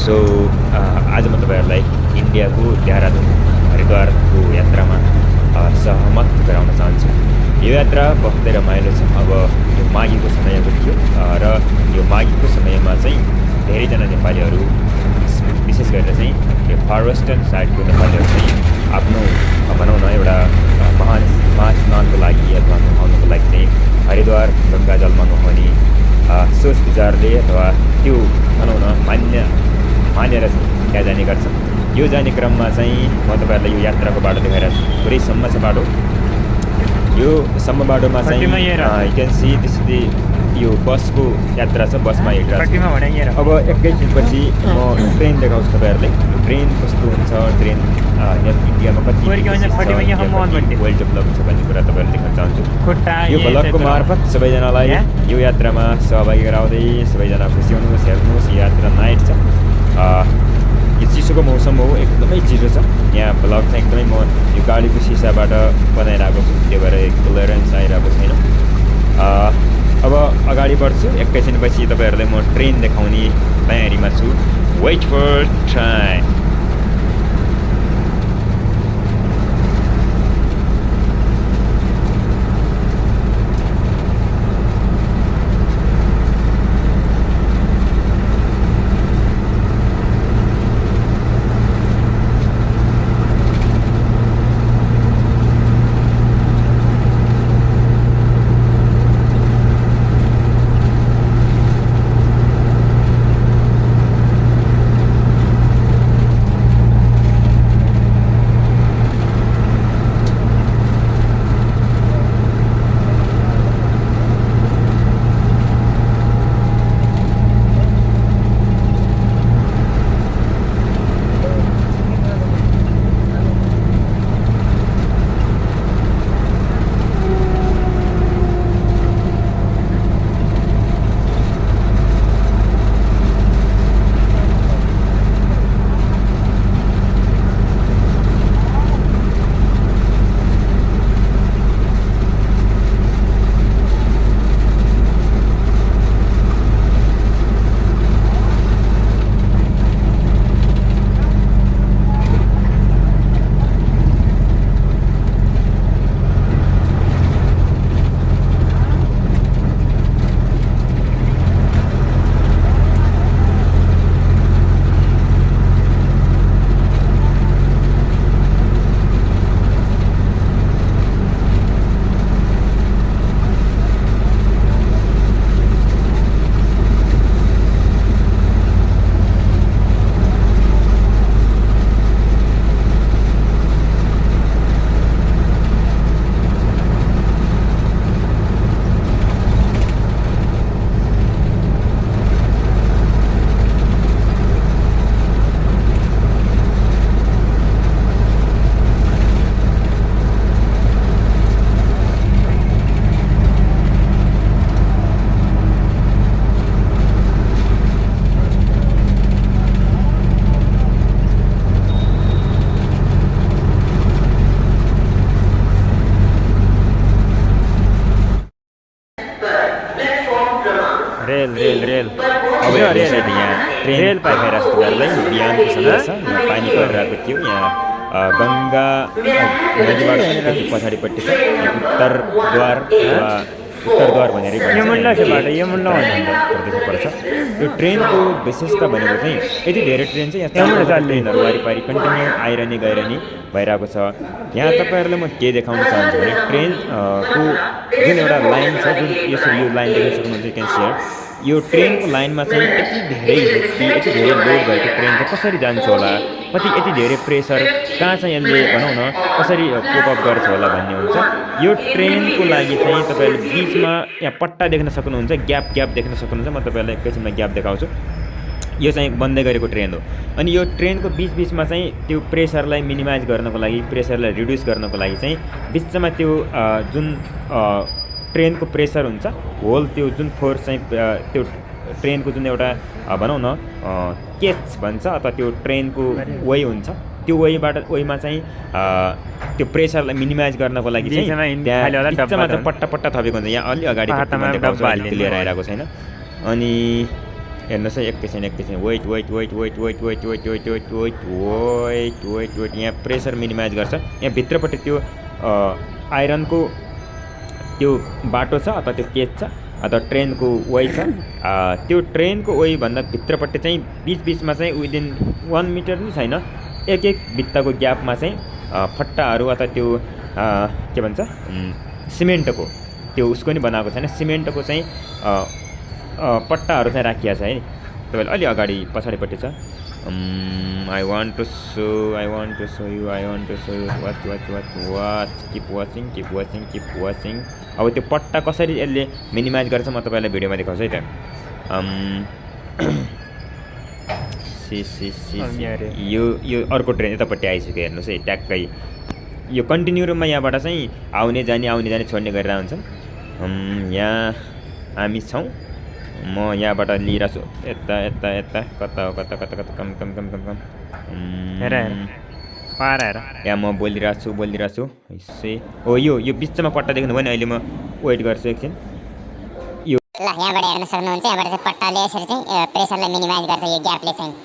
So आज म तपाईँहरूलाई इन्डियाको देहरादुन हरिद्वारको यात्रामा सहमत गराउन चाहन्छु। यो यात्रा बहुतै रमाइलो छ। अब यो माघीको समयको थियो र यो माघीको समयमा चाहिँ धेरैजना नेपालीहरू विशेष गरेर चाहिँ यो फार वेस्टर्न साइडको नेपालीहरू चाहिँ आफ्नो भनौँ न एउटा महास्नानको लागि अथवा नुहाउनको लागि चाहिँ हरिद्वार गङ्गाजलमा नुहाउने सोच विचारले अथवा त्यो भनौँ न मानेर चाहिँ त्यहाँ जाने गर्छ। यो जाने क्रममा चाहिँ म तपाईँहरूलाई यो यात्राको बाटो देखाइरहेको छु। पुरै सम्म छ बाटो। यो सम्म बाटोमा चाहिँ यु क्यान सी त्यसरी यो बसको यात्रा छ। बसमा हिँडिरहेको छु। अब एकैछिनपछि म ट्रेन देखाउँछु तपाईँहरूलाई। ट्रेन कस्तो हुन्छ, ट्रेन इन्डियामा कति वेल डेभलप छ भन्ने कुरा तपाईँहरूले देख्न चाहन्छु। यो भ्लगको मार्फत सबैजनालाई यो यात्रामा सहभागी गराउँदै सबैजना खुसी हुनुहोस्, हेर्नुहोस्। यो यात्रा नाइट छ। यो चिसोको मौसम हो, एकदमै चिसो छ। यहाँ भ्लग चाहिँ एकदमै म यो गाडीको सिसाबाट बनाइरहेको छु, त्यो भएर क्लियरेन्स आइरहेको छैन। अब अगाडि बढ्छु। एकैछिनपछि तपाईँहरूलाई म ट्रेन देखाउने तयारीमा छु। Wait for time. रेल अब रेल यहाँ रेल पाइरहेको छ तपाईँहरूलाई। बिहानको समय छ, यहाँ पानी परिरहेको थियो। यहाँ गङ्गा नदीबाट अलिकति पछाडिपट्टि छ उत्तरद्वार भनेर पर्छ। यो ट्रेनको विशेषता भनेको चाहिँ यति धेरै ट्रेन चाहिँ यहाँ ट्रेनहरू वारिपारि कन्टिन्यू आइरहने गइरहने भइरहेको छ। यहाँ तपाईँहरूलाई म के देखाउन चाहन्छु भने ट्रेनको जुन एउटा लाइन छ, जुन यसरी यो लाइन देख्न सक्नुहुन्छ क्यान सेयर। यो ट्रेनको लाइनमा चाहिँ यति धेरै लोड भएको ट्रेन चाहिँ कसरी जान्छ होला, कति यति धेरै प्रेसर कहाँ चाहिँ यसले भनौँ न कसरी कोपअप गर्छ होला भन्ने हुन्छ। यो ट्रेनको लागि चाहिँ तपाईँहरूले बिचमा यहाँ पट्टा देख्न सक्नुहुन्छ, ग्याप देख्न सक्नुहुन्छ। म तपाईँहरूलाई एकैछिनमा ग्याप देखाउँछु। यो चाहिँ बन्दै गरेको ट्रेन हो। अनि यो ट्रेनको बिचमा चाहिँ त्यो प्रेसरलाई मिनिमाइज गर्नको लागि, प्रेसरलाई रिड्युस गर्नको लागि चाहिँ बिचमा त्यो जुन ट्रेनको प्रेसर हुन्छ, होल त्यो जुन फोर्स चाहिँ त्यो ट्रेनको जुन एउटा भनौँ न केच भन्छ अथवा त्यो ट्रेनको वे हुन्छ, त्यो वेमा चाहिँ त्यो प्रेसरलाई मिनिमाइज गर्नको लागि चाहिँ त्यहाँ पट्टा थपेको हुन्छ। यहाँ अलि अगाडि क्लियर आइरहेको छैन। अनि हेर्नुहोस् है, एकैछिन wait wait wait wait wait wait wait wait wait wait wait wait wait यहाँ प्रेसर मिनिमाइज गर्छ। यहाँ भित्रपट्टि त्यो आइरनको त्यो बाटो छ अथवा त्यो केज छ अथवा ट्रेनको वे छ। त्यो ट्रेनको वेभन्दा भित्रपट्टि चाहिँ बिचमा चाहिँ विदिन 1 मिटर नि छैन, एक भित्ताको ग्यापमा चाहिँ फट्टाहरू अथवा त्यो के भन्छ सिमेन्टको त्यो उसको नि बनाएको छैन, सिमेन्टको चाहिँ पट्टाहरू चाहिँ राखिया छ है। तपाईँले अलि अगाडि पछाडिपट्टि छ। I want to show you watch keep watching। अब त्यो पट्टा कसरी यसले मिनिमाइज गर्छ म तपाईँलाई भिडियोमा देखाउँछु है त। यो अर्को ट्रेन यतापट्टि आइसक्यो, हेर्नुहोस् है ट्याक्कै यो कन्टिन्यू रूपमा यहाँबाट चाहिँ आउने जाने छोड्ने गरेर हुन्छन्। यहाँ हामी छौँ, म यहाँबाट लिइरहेको छु यता कता कम हेर यहाँ म बोलिरहेको छु यसै। हो यो बिचमा पट्टा देख्नु भयो नि, अहिले म वेट गर्छु एकछिन। ल यहाँबाट हेर्न सक्नुहुन्छ, यहाँबाट चाहिँ पट्टाले यसरी चाहिँ प्रेसरलाई मिनिमाइज गर्छ यो ग्यापले चाहिँ।